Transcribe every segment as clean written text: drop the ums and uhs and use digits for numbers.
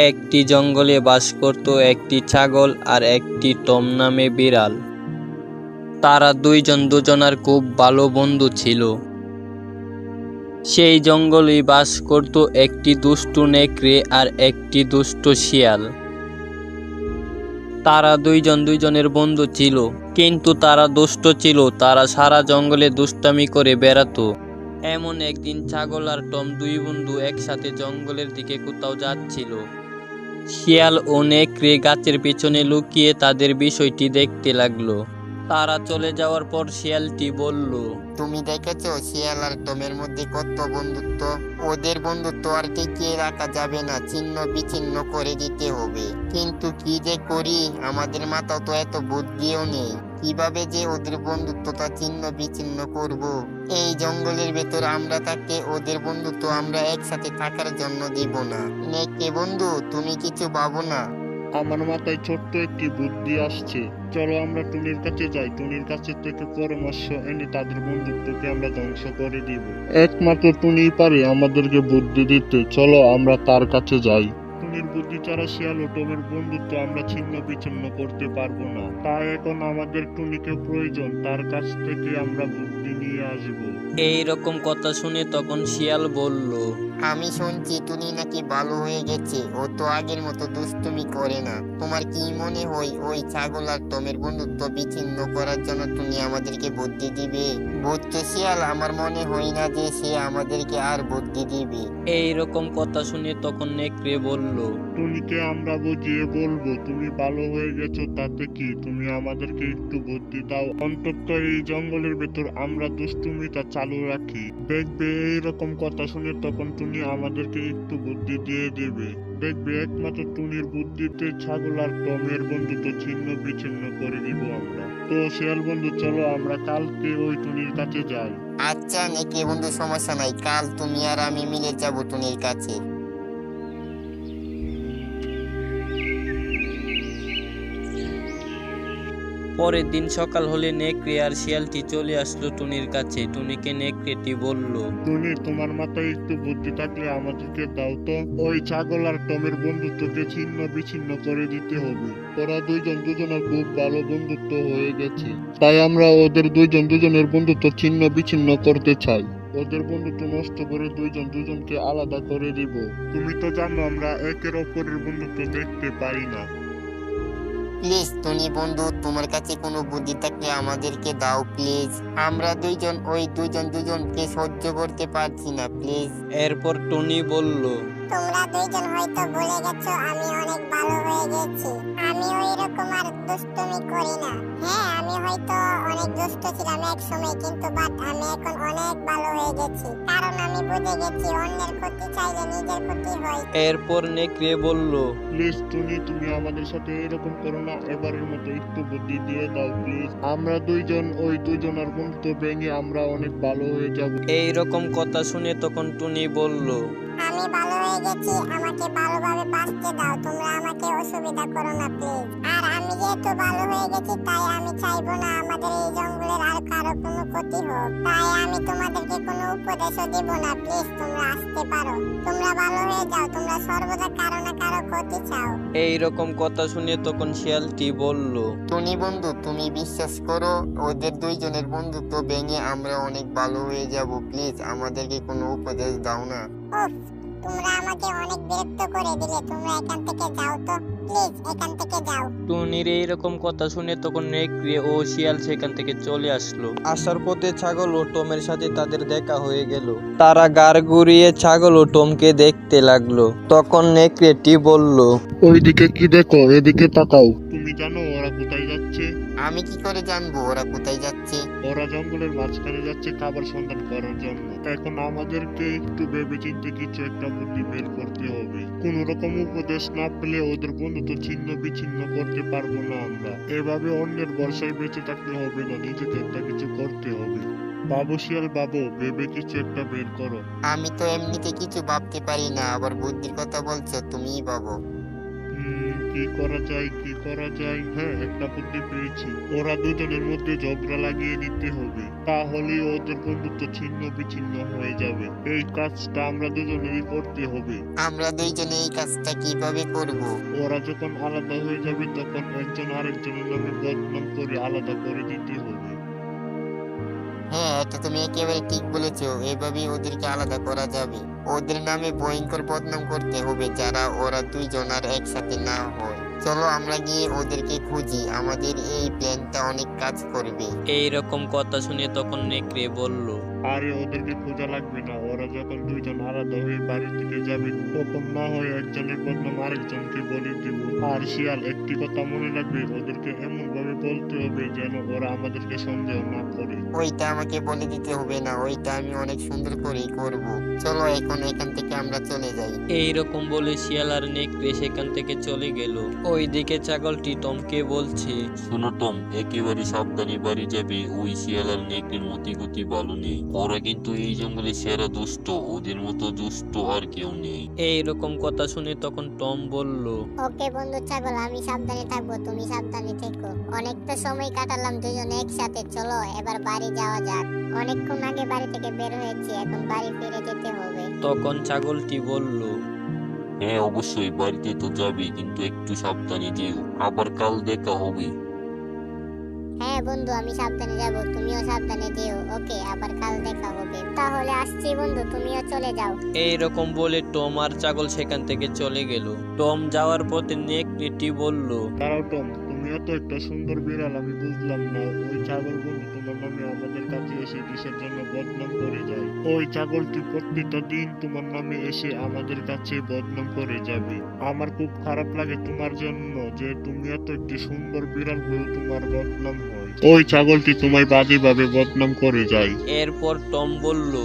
একটি জঙ্গলে বাস করত একটি ছাগল আর একটি টম নামে বিড়াল। তারা দুইজন দুজনার খুব ভালো বন্ধু ছিল। সেই জঙ্গলেই বাস করত একটি দুষ্টু নেকড়ে আর একটি দুষ্ট শিয়াল। তারা দুইজন দুইজনের বন্ধু ছিল, কিন্তু তারা দুষ্ট ছিল। তারা সারা জঙ্গলে দুষ্টামি করে বেড়াতো। এমন একদিন ছাগল আর টম দুই বন্ধু একসাথে জঙ্গলের দিকে কোথাও যাচ্ছিল। শিয়াল ও নেকড়ে গাছের পিছনে লুকিয়ে তাদের বিষয়টি দেখতে লাগলো। তারা চলে যাওয়ার পর শিয়ালটি বলল, তুমি দেখেছো শিয়াল আর টমের মধ্যে কত বন্ধুত্ব? ওদের বন্ধুত্ব আর টিকিয়ে রাখা যাবে না, ছিন্ন বিচ্ছিন্ন করে দিতে হবে। কিন্তু কি যে করি, আমাদের মাথাও তো এত বুদ্ধিও নেই। কিভাবে যে ওদের বন্ধুত্বটা ছিন্ন বিচ্ছিন্ন করব? এই জঙ্গলের ভেতর আমরা থাকতে ওদের বন্ধুত্ব আমরা একসাথে থাকার জন্য দিব না। নেকড়ে বন্ধু, তুমি কিছু ভাবো না? আমার মাথায় ছোট্ট একটি বুদ্ধি আসছে। চলো আমরা টুনির কাছে যাই, টুনির কাছে থেকে পরামর্শ এনে তাদের বন্ধুত্বকে আমরা ধ্বংস করে দিব। একমাত্র টুনি পারে আমাদেরকে বুদ্ধি দিতে। চলো আমরা তার কাছে যাই। টুনির বুদ্ধি ছাড়া শিয়াল ও টমের বন্ধুত্ব আমরা ছিন্ন বিচ্ছিন্ন করতে পারবো না। তাই এখন আমাদের টুনিকে প্রয়োজন, তার কাছ থেকে আমরা বুদ্ধি নিয়ে আসবো। এই রকম কথা শুনে তখন শিয়াল বলল, আমি শুনছি টুনি নাকি ভালো হয়ে গেছে, ও তো আগের মতো দুষ্টুমি করে না। তোমার কি মনে হয় ওই ছাগল আর টমের বন্ধুত্ব বিচ্ছিন্ন করার জন্য টুনি আমাদেরকে বুদ্ধি দিবে? বুঝছো শিয়াল, আমার মনে হয় না যে সে আমাদেরকে আর বুদ্ধি দিবে। এই রকম কথা শুনে তখন নেকড়ে বলল, টুনিকে আমরা বুঝিয়ে বলবো তুমি ভালো হয়ে গেছো, তাতে কি? তুমি আমাদেরকে একটু বুদ্ধি দাও, অন্তত এই জঙ্গলের ভেতর আমরা দুষ্টুমিটা চালু রাখি। দেখবে এইরকম কথা শুনে তখন টুনি আমাদেরকে একটু বুদ্ধি দিয়ে দেবে। দেখবে একমাত্র টুনির বুদ্ধিতে ছাগল আর টমের বন্ধুত্ব ছিন্ন বিচ্ছিন্ন করে দিব আমরা। তো শিয়াল বন্ধু, চলো আমরা কালকে ওই টুনির কাছে যাই। আচ্ছা নেকড়ে বন্ধু, সমস্যা নাই, কাল তুমি আর আমি মিলে যাবো টুনির কাছে। পরের দিন সকাল হলে নেকড়ে আর শিয়ালটি চলে আসলো টুনির কাছে। টুনিকে নেকড়েটি বলল, টুনি, তোমার মাথায় একটু বুদ্ধি থাকলে আমাদেরকে দাও তো। ওই ছাগল আর টমের বন্ধুত্বকে ছিন্ন বিচ্ছিন্ন করে দিতে হবে। ওরা দুইজন দুজনের খুব ভালো বন্ধুত্ব হয়ে গেছে, তাই আমরা ওদের দুইজন দুজনের বন্ধুত্ব ছিন্ন বিচ্ছিন্ন করতে চাই। ওদের বন্ধুত্ব নষ্ট করে দুইজন দুজনকে আলাদা করে দিব। তুমি তো জানো আমরা একের অপরের বন্ধুত্ব দেখতে পারি না। প্লিজ টুনি বন্ধু, তোমার কাছে কোনো বুদ্ধি থাকলে আমাদেরকে দাও প্লিজ। আমরা দুইজন ওই দুইজন দুজনকে সহ্য করতে পারছি না, প্লিজ। এরপর টুনি বলল, তোমরা দুইজন হয়তো ভুলে গেছো আমি অনেক ভালো হয়ে গেছি। আমি ওই রকম আর দুষ্টুমি করি না। হ্যাঁ, আমি হয়তো অনেক দুষ্ট ছিলাম এক সময়, কিন্তু বাট আমি এখন অনেক ভালো হয়ে গেছি, কারণ আমি বুঝে গেছি অন্যের ক্ষতি চাইলে নিজের ক্ষতি হয়। এরপর নেকড়ে বলল, প্লিজ টুনি, তুমি আমাদের সাথে এরকম করো না, এবারের মতো একটু বুদ্ধি দিয়ে দাও প্লিজ। আমরা দুইজন ওই দুইজনের বন্ধুত্ব ভেঙে আমরা অনেক ভালো হয়ে যাব। এই রকম কথা শুনে তখন টুনি বলল, আমি ভালো হয়ে গেছি, আমাকে ভালোভাবে বাঁচতে দাও, তোমরা আমাকে অসুবিধা করো না প্লিজ। আর আমি যেহেতু ভালো হয়ে গেছি, তাই আমি চাইবো না আমাদের এই জঙ্গলের আর কারো কোনো ক্ষতি হোক। তাই আমি তোমাদেরকে কোনো উপদেশও দিব না, প্লিজ তোমরা আসতে পারো। তোমরা ভালো হয়ে যাও, তোমরা সর্বদা কারো না কারো ক্ষতি চাও। এই রকম কথা শুনে তখন শিয়ালটি বলল, টুনি বন্ধু, তুমি বিশ্বাস করো ওদের দুইজনের বন্ধুত্ব ভেঙে আমরা অনেক ভালো হয়ে যাব। প্লিজ আমাদেরকে কোনো উপদেশ দাও না। উফ, তোমরা আমাকে অনেক বিরক্ত করে দিলে, তোমরা এখান থেকে যাও তো, প্লিজ এখান থেকে যাও। টুনির এইরকম কথা শুনে তখন নেকড়ে ও শিয়াল সেখান থেকে চলে আসলো। আসার পথে ছাগল ও টমের সাথে তাদের দেখা হয়ে গেল। তারা গাড় ঘুরিয়ে ছাগল ও টমকে দেখতে লাগলো। তখন নেকড়েটি বলল, ওইদিকে কি দেখো, এদিকে তাকাও। তুমি জানো ওরা কোথায় যাচ্ছে? আমি কি করে জানবো ওরা কোথায় যাচ্ছে? ওরা জঙ্গলের মাঝখানে যাচ্ছে খাবার সন্ধান করার জন্য। এখন আমাদেরকে একটু ভেবেচিন্তে কিছু একটা বুদ্ধি বের করতে হবে। কোন রকম উপদেশ না পেলে ওদের বন্ধুত্ব ছিন্ন বিচ্ছিন্ন করতে পারবো না আমরা। এভাবে অন্যের ভরসায় বেঁচে থাকতে হবে না, নিজেকে একটা কিছু করতে হবে। বাবু শিয়াল বাবু, ভেবে কিছু একটা বের করো। আমি তো এমনিতে কিছু ভাবতে পারি না, আবার বুদ্ধির কথা বলছো, তুমিই ভাবো। কি করা যায় কি করা যায়, হ্যাঁ একটা বুদ্ধি পেয়েছি। ওরা দুজনের মধ্যে ঝগড়া লাগিয়ে দিতে হবে, তাহলে ওদের বন্ধুত্ব ছিন্ন বিচ্ছিন্ন হয়ে যাবে। এই কাজটা আমরা দুজনেরই করতে হবে। আমরা দুইজনে এই কাজটা কিভাবে করব? ওরা যখন আলাদা হয়ে যাবে তখন একজন আরেকজনের নামে বদনাম করে আলাদা করে দিতে হবে। হ্যাঁ, এটা তুমি একেবারে ঠিক বলেছো। এভাবে ওদেরকে আলাদা করা যাবে। ওদের নামে ভয়ঙ্কর বদনাম করতে হবে, যারা ওরা দুইজন আর একসাথে না হয়। চলো আমরা গিয়ে ওদেরকে খুঁজি, আমাদের এই প্ল্যানটা অনেক কাজ করবে। এই রকম কথা শুনে তখন নেকড়ে বলল, আরে ওদেরকে খোঁজা লাগবে না, ওরা যখন দুইজন আলাদা হয়ে বাড়ি থেকে যাবে তখন না হয় একজনের বদনাম আরেকজনকে বলে দিব। আর শিয়াল, একটি কথা মনে রাখবে, ওদেরকে এমন ভাবে বলতে হবে যেন ওরা আমাদেরকে সন্দেহ না করে। ওইটা আমাকে বলে দিতে হবে না, ওইটা আমি অনেক সুন্দর করেই করব। চলো এখন এখান থেকে আমরা চলে যাই। এই রকম বলে শিয়াল আর নেকড়ে সেখান থেকে চলে গেল। ওইদিকে ছাগলটি টমকে বলছে, শোনো টম, একেবারে সাবধানে বাড়ি যাবে। ওই শিয়াল আর নেকড়ের মতি গতি ভালো নেই। ওরা কিন্তু এই জঙ্গলে সেরা দুষ্ট, ওদের মতো দুষ্ট আর কেউ নেই। এই রকম কথা শুনে তখন টম বলল, ওকে বন্ধু ছাগল, আমি সাবধানে থাকবো, তুমি সাবধানে থেকো। অনেক তো সময় কাটালাম দুজনে একসাথে, চলো এবার বাড়ি যাওয়া যাক। অনেকক্ষণ আগে বাড়ি থেকে বের হয়েছি, এখন বাড়ি ফিরে যেতে হবে। তখন ছাগলটি বলল, হ্যাঁ অবশ্যই বাড়িতে তো যাবে, কিন্তু একটু সাবধানে যেও, আবার কাল দেখা হবে। হ্যাঁ বন্ধু, আমি সাবধানে যাব, তুমিও সাবধানে যেও। ওকে, আবার কাল দেখা হবে। তাহলে আসছি বন্ধু, তুমিও চলে যাও। এই রকম বলে টম আর ছাগল সেখান থেকে চলে গেল। টম যাওয়ার পথে নেকড়েটি বলল, দাঁড়াও টম, তুমিও তো একটা সুন্দর বিড়াল, আমি বুঝলাম না ওই ছাগল বন্ধু তোমার নামে আমাদের কাছে এসে কিসের জন্য বদনাম করে যায়। ওই ছাগলটি প্রত্যেকটা দিন তোমার নামে এসে আমাদের কাছে বদনাম করে যাবে। আমার খুব খারাপ লাগে তোমার জন্য যে তুমি এত একটি সুন্দর বিড়াল হয়েও তোমার বদনাম হয়। ওই ছাগলটি তোমায় বাজে ভাবে বদনাম করে যায়। এরপর টম বলল,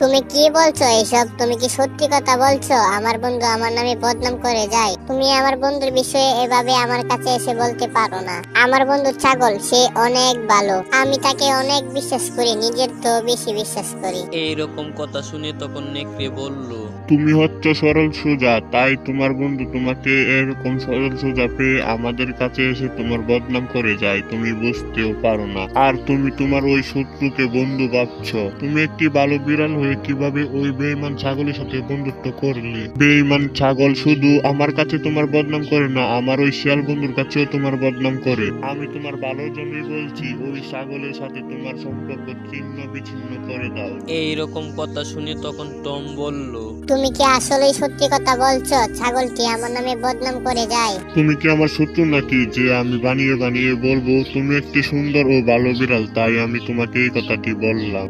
তুমি কি বলছো এসব? তুমি কি সত্যি কথা বলছো? আমার বন্ধু আমার নামে বদনাম করে যায়? তুমি আমার বন্ধুর বিষয়ে এভাবে আমার কাছে এসে বলতে পারো না। আমার বন্ধু ছাগল, সে অনেক ভালো, আমি তাকে অনেক বিশ্বাস করি, নিজের তো বেশি বিশ্বাস করি। এই রকম কথা শুনে তখন নেকড়ে বলল, তুমি হচ্ছে সরল সোজা, তাই তোমার বন্ধু তোমাকে এরকম সরল সোজা পেয়ে আমাদের কাছে এসে তোমার বদনাম করে যায়, তুমি বুঝতেও পারো না। আর তুমি তোমার ওই শত্রুকে বন্ধু ভাবছো। তুমি একটি ভালো বিড়াল হয়ে কিভাবে ওই বেঈমান ছাগলের সাথে বন্ধুত্ব করলে? বেঈমান ছাগল শুধু আমার কাছে তোমার বদনাম করে না, আমার ওই শিয়াল বন্ধুর কাছেও তোমার বদনাম করে। আমি তোমার ভালোর জন্যই বলছি, ওই ছাগলের সাথে তোমার সম্পর্ক ছিন্ন বিচ্ছিন্ন করে দাও। এই রকম কথা শুনে তখন টম বলল, তুমি কি আসলেই সত্যি কথা বলছো? ছাগলটি আমার নামে বদনাম করে যায়? তুমি কি আমার শত্রু নাকি যে আমি বানিয়ে বানিয়ে বলবো? তুমি একটি সুন্দর ও ভালো বিড়াল, তাই আমি তোমাকে এই কথাটি বললাম।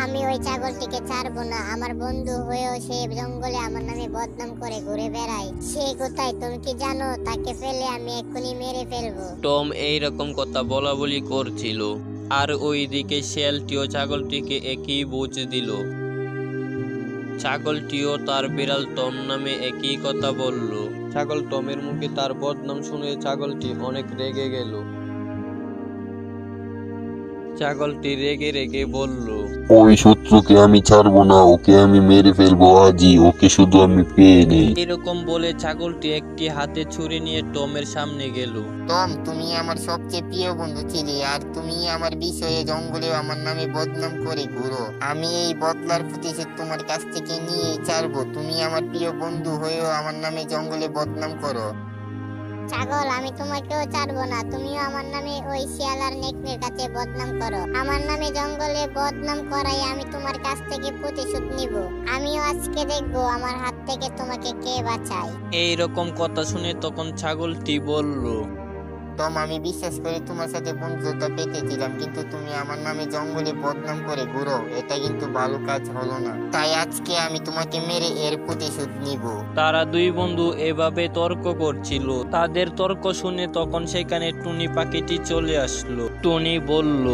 আমি ওই ছাগলটিকে ছাড়বো না। আমার বন্ধু হয়েও সে জঙ্গলে আমার নামে বদনাম করে ঘুরে বেড়ায়। সে কোথায় তুমি কি জানো? তাকে ফেলে আমি এক্ষুনি মেরে ফেলবো। টম এই রকম কথা বলা বলি করছিল, আর ওইদিকে শিয়ালটিও ছাগলটিকে একই বুঝ দিল। ছাগলটিও তার বিড়াল টম নামে একই কথা বলল। ছাগল টমের মুখে তার বদনাম শুনে ছাগলটি অনেক রেগে গেল। ছাগলটি রেগে রেগে বলল, ওই শত্রুকে আমি ছাড়বো না, ওকে আমি মেরে ফেলবো আজই, ওকে শুধু আমি পেয়ে নেই। এরকম বলে ছাগলটি একটি হাতে ছুরি নিয়ে টমের সামনে গেল। টম, তুমি আমার সবচেয়ে প্রিয় বন্ধু ছিলে, আর তুমি আমার বিষয়ে জঙ্গলেও আমার নামে বদনাম করে ঘুরো। আমি এই বদলার প্রতিশোধ তোমার কাছ থেকে নিয়ে ছাড়বো। তুমি আমার প্রিয় বন্ধু হয়েও আমার নামে জঙ্গলে বদনাম করো। ছাগল, আমি তোমাকেও ছাড়বো না। তুমিও আমার নামে ওই শিয়াল আর নেকড়ের কাছে বদনাম করো। আমার নামে জঙ্গলে বদনাম করাই আমি তোমার কাছ থেকে প্রতিশোধ নিব। আমিও আজকে দেখবো আমার হাত থেকে তোমাকে কে বাঁচায়। এই রকম কথা শুনে তখন ছাগলটি বলল, টম, আমি বিশ্বাস করি তোমার সাথে বন্ধুত্বটা পেতেছিলাম, কিন্তু তুমি আমার নামে জঙ্গলে বদনাম করে ঘুরো, এটা কিন্তু ভালো কাজ হলো না। তাই আজকে আমি তোমাকে মেরে এর প্রতিশোধ নিব। তারা দুই বন্ধু এভাবে তর্ক করছিল। তাদের তর্ক শুনে তখন সেখানে টুনি পাখিটি চলে আসলো। টুনি বলল,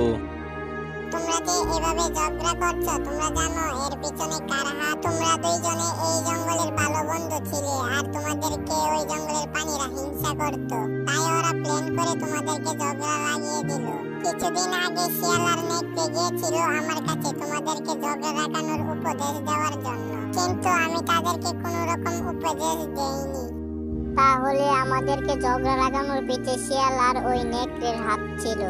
তোমরা যে এভাবে ঝগড়া করছো, তোমরা জানো এর পিছনে কার হাত? তোমরা দুইজনে এই জঙ্গলের ভালো বন্ধু ছিলে, আর তোমাদেরকে ওই জঙ্গলের প্রাণীরা হিংসা করতো, তাই ওরা প্ল্যান করে তোমাদেরকে ঝগড়া লাগিয়ে দিল। কিছুদিন আগে শিয়াল আর নেকড়ে গিয়েছিল আমার কাছে তোমাদেরকে ঝগড়া লাগানোর উপদেশ দেওয়ার জন্য, কিন্তু আমি তাদেরকে কোনো রকম উপদেশ দেইনি। তাহলে আমাদেরকে ঝগড়া লাগানোর পিছে শিয়াল আর ওই নেকড়ের হাত ছিল।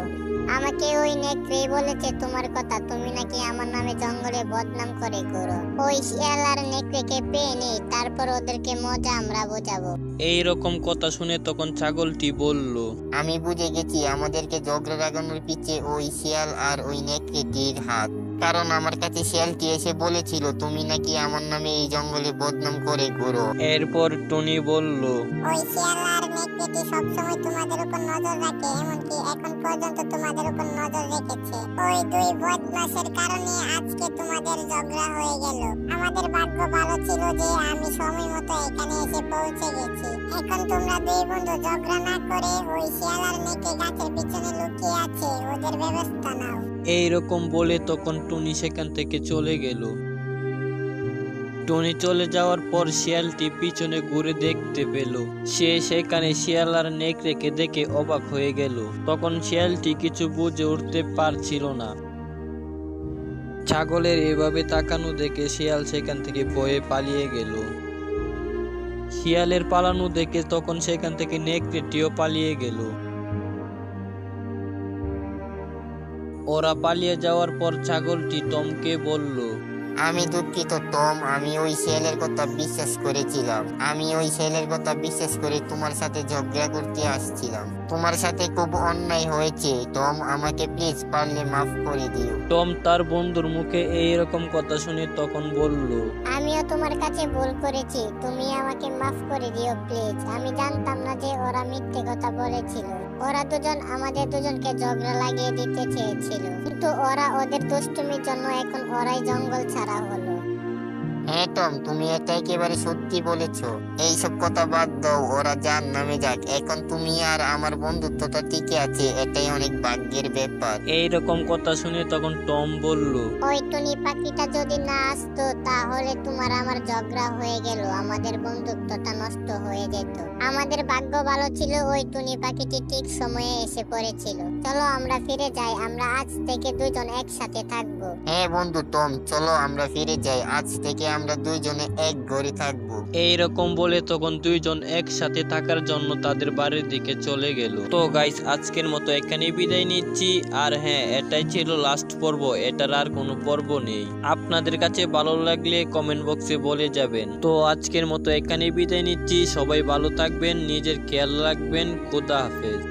আমাকে ওই নেকড়েই বলেছে তোমার কথা, তুমি নাকি আমার নামে জঙ্গলে বদনাম করে করো। ওই শিয়াল আর নেকড়েকে পেয়ে নেই, তারপর ওদেরকে মজা আমরা বোঝাবো। এই রকম কথা শুনে তখন ছাগলটি বলল, আমি বুঝে গেছি আমাদেরকে ঝগড়া লাগানোর পিছে ওই শিয়াল আর ওই নেকড়েটির হাত। কারণ আমার কাছে শিয়ালটি এসে বলেছিল তুমি নাকি আমার নামে এই জঙ্গলে বদনাম করে ঘোরো। এরপর টুনি বলল, ওই শিয়াল আর নেকড়েটি সবসময় তোমাদের উপর নজর রাখে, এমনকি এখন পর্যন্ত তোমাদের উপর নজর রেখেছে। ওই দুই বদমাশের কারণে আজকে তোমাদের ঝগড়া হয়ে গেল। আমাদের ভাগ্য ভালো ছিল যে আমি সময় মতো এখানে এসে পৌঁছে গেছি। এখন তোমরা দুই বন্ধু ঝগড়া না করে ওই শিয়াল আর নেকড়ে গাছের পিছনে লুকিয়ে আছে, ওদের ব্যবস্থা নাও। এই রকম বলে তখন টুনি সেখান থেকে চলে গেল। টুনি চলে যাওয়ার পর শিয়ালটি পিছনে ঘুরে দেখতে পেল, সে সেখানে শিয়াল আর নেকড়েকে দেখে অবাক হয়ে গেল। তখন শিয়ালটি কিছু বুঝে উঠতে পারছিল না। ছাগলের এভাবে তাকানো দেখে শিয়াল সেখান থেকে ভয়ে পালিয়ে গেল। শিয়ালের পালানো দেখে তখন সেখান থেকে নেকড়েটিও পালিয়ে গেল। ওরা পালিয়ে যাওয়ার পর ছাগলটি টমকে বলল, আমি দুঃখিত টম, আমি ওই শিয়ালের কথা বিশ্বাস করে তোমার সাথে ঝগড়া করতে আসছিলাম। তোমার সাথে খুব অন্যায় হয়েছে টম, আমাকে প্লিজ পারলে মাফ করে দিও। টম তার বন্ধুর মুখে এই রকম কথা শুনে তখন বলল, আমিও তোমার কাছে ভুল করেছি, তুমি আমাকে মাফ করে দিও প্লিজ। আমি জানতাম না যে ওরা মিথ্যে কথা বলেছিল। ওরা দুজন আমাদের দুজনকে ঝগড়া লাগিয়ে দিতে চেয়েছিল, কিন্তু ওরা ওদের দুষ্টুমির জন্য এখন ওরাই জঙ্গল ছাড়া হলো। হ্যাঁ টম, তুমি এটা একেবারে সত্যি বলেছো। এইসব কথা বাদ দাও, ওরা যার নামে যাক। এখন তুমি আর আমার বন্ধুত্বটা টিকে আছে, এটাই অনেক ভাগ্যের ব্যাপার। এই রকম কথা শুনে তখন টম বলল, ওই টুনি পাখিটা যদি না আসতো তাহলে তোমার আমার ঝগড়া হয়ে গেল, আমাদের বন্ধুত্বটা নষ্ট হয়ে যেত। আমাদের ভাগ্য ভালো ছিল ওই টুনি পাখিটি ঠিক সময়ে এসে পড়েছিল। চলো আমরা ফিরে যাই, আমরা আজ থেকে দুজন একসাথে থাকবো। হ্যাঁ বন্ধু টম, চলো আমরা ফিরে যাই, আজ থেকে আমরা দুইজনে এক ঘরে থাকবো। এই রকম বলে তখন দুইজন একসাথে থাকার জন্য তাদের বাড়ির দিকে চলে গেল। তো গাইস, আজকের মতো এখানেই বিদায় নিচ্ছি। আর হ্যাঁ, এটাই ছিল লাস্ট পর্ব, এটার আর কোনো পর্ব নেই। আপনাদের কাছে ভালো লাগলে কমেন্ট বক্সে বলে যাবেন। তো আজকের মতো এখানেই বিদায় নিচ্ছি। সবাই ভালো থাকবেন, নিজের খেয়াল রাখবেন। খোদা হাফেজ।